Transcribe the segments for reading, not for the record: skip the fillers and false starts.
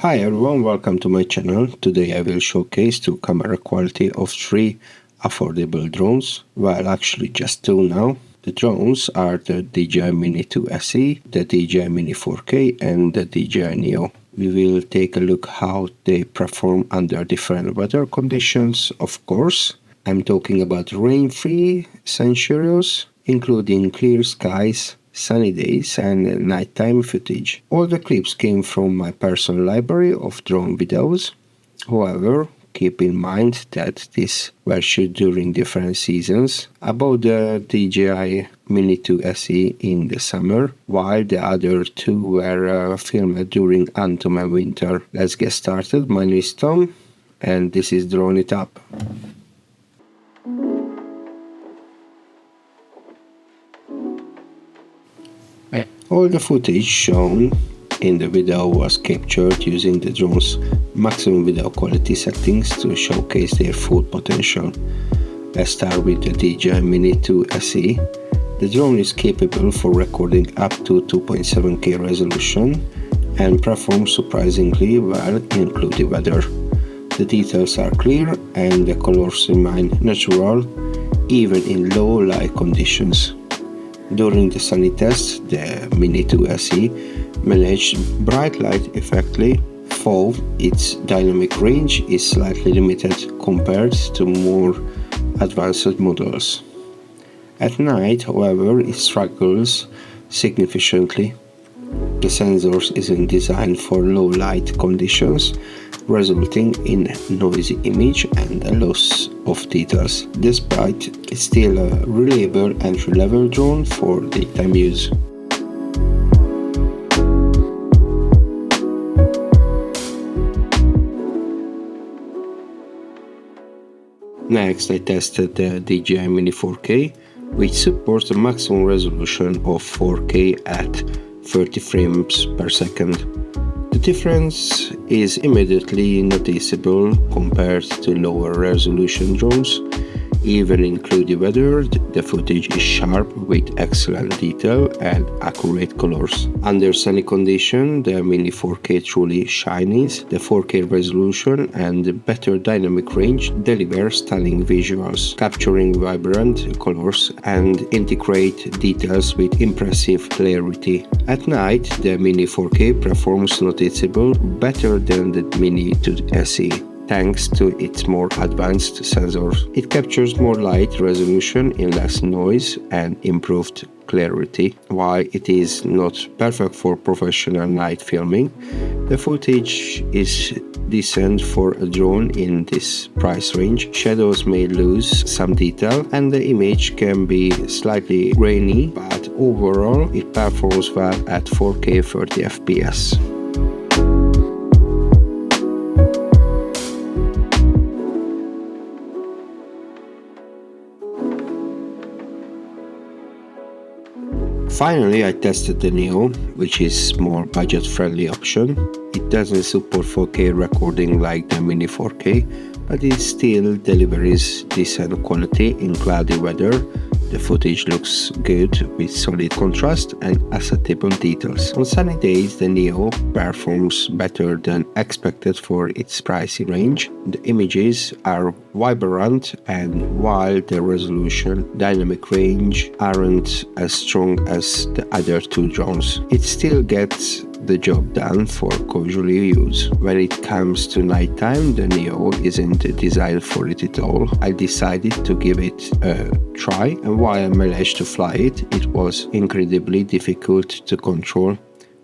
Hi everyone, welcome to my channel. Today I will showcase two camera quality of three affordable drones, well actually just two now. The drones are the DJI Mini 2 SE, the DJI Mini 4K and the DJI Neo. We will take a look how they perform under different weather conditions, of course. I'm talking about rain-free scenarios, including clear skies, sunny days and nighttime footage. All the clips came from my personal library of drone videos. However, keep in mind that these were shot during different seasons. About the DJI Mini 2 SE in the summer, while the other two were filmed during autumn and winter. Let's get started. My name is Tom and this is Drone It Up. All the footage shown in the video was captured using the drone's maximum video quality settings to showcase their full potential. Let's start with the DJI Mini 2 SE. The drone is capable for recording up to 2.7K resolution and performs surprisingly well in cloudy weather. The details are clear and the colors remain natural even in low light conditions. During the sunny test, the Mini 2 SE managed bright light effectively, though its dynamic range is slightly limited compared to more advanced models. At night, however, it struggles significantly. The sensor isn't designed for low light conditions, resulting in noisy image and a loss of details. Despite it's still a reliable entry-level drone for daytime use. Next, I tested the DJI Mini 4K, which supports a maximum resolution of 4K at 30 frames per second. The difference is immediately noticeable compared to lower resolution drones. Even in cloudy weather, the footage is sharp with excellent detail and accurate colors. Under sunny conditions, the Mini 4K truly shines. The 4K resolution and better dynamic range deliver stunning visuals, capturing vibrant colors and integrate details with impressive clarity. At night, the Mini 4K performs noticeably better than the Mini 2 SE. Thanks to its more advanced sensors. It captures more light resolution in less noise and improved clarity. While it is not perfect for professional night filming, the footage is decent for a drone in this price range. Shadows may lose some detail and the image can be slightly grainy, but overall it performs well at 4K 30 FPS. Finally, I tested the Neo, which is more budget-friendly option. It doesn't support 4K recording like the Mini 4K, but it still delivers decent quality in cloudy weather. The footage looks good with solid contrast and acceptable details. On sunny days, the Neo performs better than expected for its pricey range. The images are vibrant, and while the resolution, dynamic range aren't as strong as the other two drones, it still gets the job done for casual use. When it comes to nighttime, the Neo isn't designed for it at all. I decided to give it a try, and while I managed to fly it, it was incredibly difficult to control.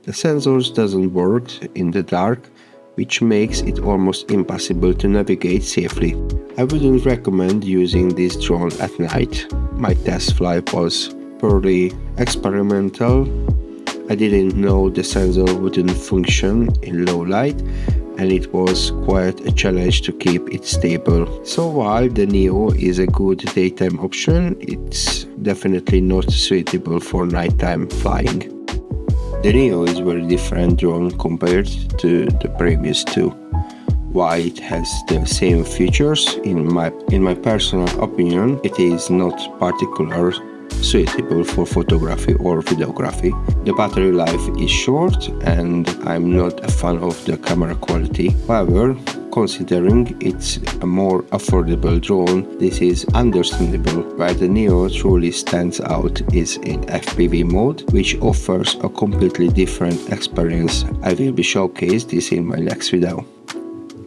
The sensors doesn't work in the dark, which makes it almost impossible to navigate safely. I wouldn't recommend using this drone at night. My test flight was purely experimental. I didn't know the sensor wouldn't function in low light, and it was quite a challenge to keep it stable. So while the Neo is a good daytime option, it's definitely not suitable for nighttime flying. The Neo is very different drone compared to the previous two. While it has the same features, in my personal opinion, it is not particular suitable for photography or videography. The battery life is short and I'm not a fan of the camera quality. However, considering it's a more affordable drone, this is understandable. Where the Neo truly stands out is in FPV mode, which offers a completely different experience. I will be showcasing this in my next video.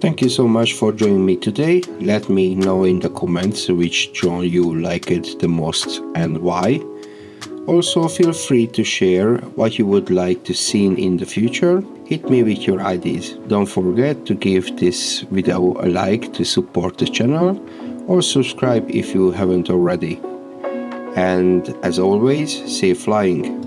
Thank you so much for joining me today. Let me know in the comments which drone you liked the most and why. Also, feel free to share what you would like to see in the future. Hit me with your ideas. Don't forget to give this video a like to support the channel, or subscribe if you haven't already. And as always, safe flying!